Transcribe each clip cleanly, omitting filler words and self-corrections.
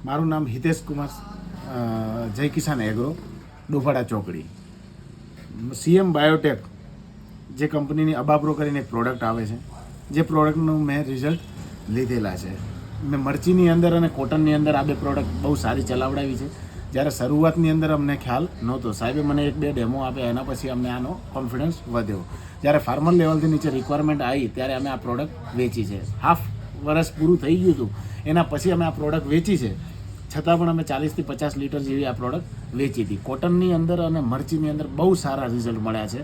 મારું નામ હિતેશ કુમાર જય કિસાન એગ્રો ડોફાડા ચોકડી. સીએમ બાયોટેક જે કંપનીની અબાપ્રો કરીને એક પ્રોડક્ટ આવે છે, જે પ્રોડક્ટનું મેં રિઝલ્ટ લીધેલા છે. મેં મરચીની અંદર અને કોટનની અંદર આ બે પ્રોડક્ટ બહુ સારી ચલાવડાવી છે. જ્યારે શરૂઆતની અંદર અમને ખ્યાલ નહોતો, સાહેબે મને 1-2 ડેમો આપ્યા, એના પછી અમને આનો કોન્ફિડન્સ વધ્યો. જ્યારે ફાર્મર લેવલથી નીચે રિક્વાયરમેન્ટ આવી ત્યારે અમે આ પ્રોડક્ટ વેચી છે. હાફ વર્ષ પૂરું થઈ ગયું હતું, એના પછી અમે આ પ્રોડક્ટ વેચી છે. છતાં પણ અમે 40 થી 50 લીટર જેવી આ પ્રોડક્ટ વેચી હતી. કોટનની અંદર અને મરચીની અંદર બહુ સારા રિઝલ્ટ મળ્યા છે.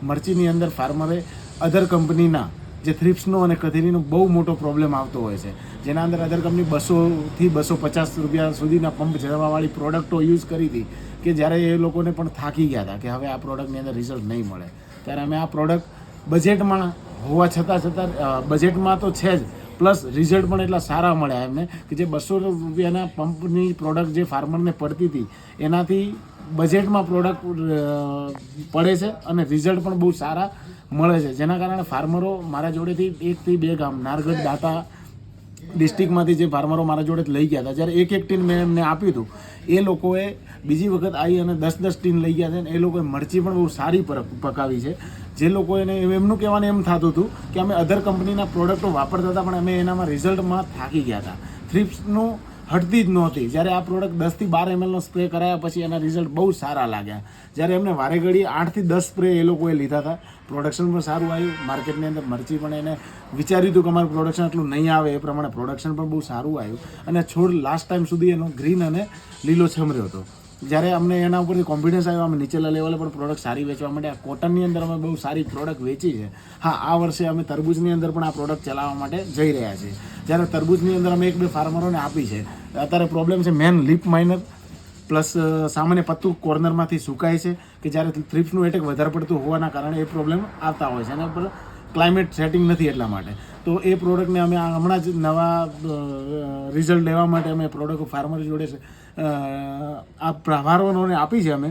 મરચીની અંદર ફાર્મરે અધર કંપનીના જે થ્રિપ્સનો અને કથેરીનો બહુ મોટો પ્રોબ્લેમ આવતો હોય છે, જેના અંદર અધર કંપની 200 થી 250 રૂપિયા સુધીના પંપ જળવાવાળી પ્રોડક્ટો યુઝ કરી હતી, કે જ્યારે એ લોકોને પણ થાકી ગયા હતા કે હવે આ પ્રોડક્ટની અંદર રિઝલ્ટ નહીં મળે. ત્યારે અમે આ પ્રોડક્ટ બજેટમાં હોવા છતાં બજેટમાં તો છે જ, પ્લસ રિઝલ્ટ પણ એટલા સારા મળ્યા એમને કે જે 200 રૂપિયાના પંપની પ્રોડક્ટ જે ફાર્મરને પડતી હતી એનાથી બજેટમાં પ્રોડક્ટ પડે છે અને રિઝલ્ટ પણ બહુ સારા મળે છે. જેના કારણે ફાર્મરો મારા જોડેથી 1 થી 2 ગામ નારગઢ દાતા ડિસ્ટ્રિક્ટમાંથી જે ફાર્મરો મારા જોડે લઈ ગયા હતા, જ્યારે એક ટીન મેં એમને આપ્યું હતું, એ લોકોએ બીજી વખત આવી અને 10 ટીન લઈ ગયા છે. અને એ લોકોએ મરચી પણ બહુ સારી પકાવી છે. જે લોકોને એમનું કહેવાનું એમ થતું હતું કે અમે અધર કંપનીના પ્રોડક્ટો વાપરતા હતા, પણ અમે એનામાં રિઝલ્ટમાં થાકી ગયા હતા. થ્રિપ્સનું હટતી જ નહોતી. જ્યારે આ પ્રોડક્ટ 10 થી 12 mlનો સ્પ્રે કરાયા પછી એના રિઝલ્ટ બહુ સારા લાગ્યા. જ્યારે એમને વારે ઘડી 8 થી 10 સ્પ્રે એ લોકોએ લીધા હતા, પ્રોડક્શન પણ સારું આવ્યું. માર્કેટની અંદર મરચી પણ એને વિચાર્યું હતું કે અમારું પ્રોડક્શન એટલું નહીં આવે, એ પ્રમાણે પ્રોડક્શન પણ બહુ સારું આવ્યું. અને છોડ લાસ્ટ ટાઈમ સુધી એનો ગ્રીન અને લીલો છમર્યો હતો. જ્યારે અમને એના ઉપરથી કોન્ફિડન્સ આવ્યો, અમે નીચેલા લેવલે પણ પ્રોડક્ટ સારી વેચવા માટે કોટનની અંદર અમે બહુ સારી પ્રોડક્ટ વેચી છે. હા, આ વર્ષે અમે તરબૂચની અંદર પણ આ પ્રોડક્ટ ચલાવવા માટે જઈ રહ્યા છીએ. જ્યારે તરબૂચની અંદર અમે 1-2 ફાર્મરોને આપી છે. અત્યારે પ્રોબ્લેમ છે મેન લીપ માઇનર પ્લસ સામાન્ય પત્તું કોર્નરમાંથી સુકાય છે, કે જ્યારે થ્રિપ્સનું એટેક વધારે પડતું હોવાના કારણે એ પ્રોબ્લેમ આવતા હોય છે. એના પર ક્લાઇમેટ સેટિંગ નથી એટલા માટે. તો એ પ્રોડક્ટને અમે હમણાં જ નવા રિઝલ્ટ લેવા માટે અમે પ્રોડક્ટ ફાર્મર જોડે છે આ ફાર્મરોને આપી છે. અમે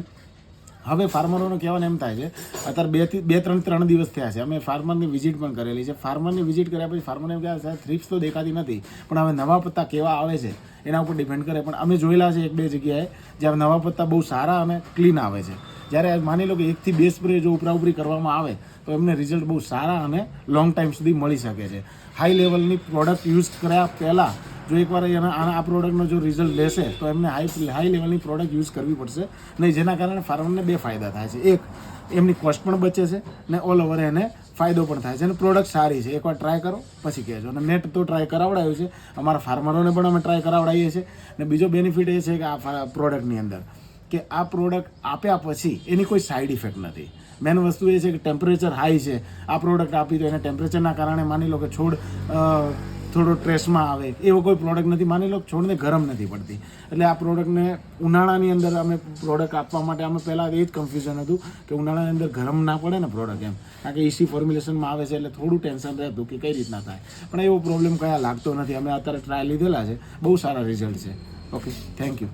હવે ફાર્મરોને કહેવાને એમ થાય છે, અત્યારે 2-3 દિવસ થયા છે, અમે ફાર્મરની વિઝિટ પણ કરેલી છે. ફાર્મરની વિઝિટ કર્યા પછી ફાર્મરને એમ કહે સાહેબ થ્રિપ્સ તો દેખાતી નથી, પણ હવે નવા પત્તા કેવા આવે છે એના ઉપર ડિપેન્ડ કરે. પણ અમે જોયેલા છે 1-2 જગ્યાએ જ્યાં નવા પત્તા બહુ સારા અને ક્લીન આવે છે. જ્યારે માની લો કે 1 થી 2 સ્પ્રે જો ઉપરાઉપરી કરવામાં આવે તો એમને રિઝલ્ટ બહુ સારા અને લોંગ ટાઈમ સુધી મળી શકે છે. હાઈ લેવલની પ્રોડક્ટ યુઝ કર્યા પહેલાં જો એકવાર આ પ્રોડક્ટનો જો રિઝલ્ટ લેશે તો એમને હાઈ લેવલની પ્રોડક્ટ યુઝ કરવી પડશે નહીં, જેના કારણે ફાર્મરને 2 ફાયદા થાય છે. એક, એમની કોસ્ટ પણ બચે છે ને ઓલ ઓવર એને ફાયદો પણ થાય છે. અને પ્રોડક્ટ સારી છે, એકવાર ટ્રાય કરો પછી કહેજો. અને મેં તો ટ્રાય કરાવડાવ્યું છે, અમારા ફાર્મરોને પણ અમે ટ્રાય કરાવડાવીએ છીએ. અને બીજો બેનિફિટ એ છે કે આ પ્રોડક્ટની અંદર કે આ પ્રોડક્ટ આપ્યા પછી એની કોઈ સાઇડ ઇફેક્ટ નથી. મેન વસ્તુ એ છે કે ટેમ્પરેચર હાઈ છે, આ પ્રોડક્ટ આપી તો એને ટેમ્પરેચરના કારણે માની લો કે છોડ થોડો સ્ટ્રેસમાં આવે એવો કોઈ પ્રોડક્ટ નથી. માની લો છોડને ગરમ નથી પડતી. એટલે આ પ્રોડક્ટને ઉનાળાની અંદર અમે પ્રોડક્ટ આપવા માટે અમે પહેલાં એ જ કન્ફ્યુઝન હતું કે ઉનાળાની અંદર ગરમ ના પડે ને પ્રોડક્ટ એમ, કારણ કે ઇસી ફોર્મ્યુલેશનમાં આવે છે એટલે થોડું ટેન્શન રહેતું કે કઈ રીતના થાય. પણ એવો પ્રોબ્લેમ કયા લાગતો નથી. અમે અત્યારે ટ્રાય લીધેલા છે, બહુ સારા રિઝલ્ટ છે. Okay, thank you.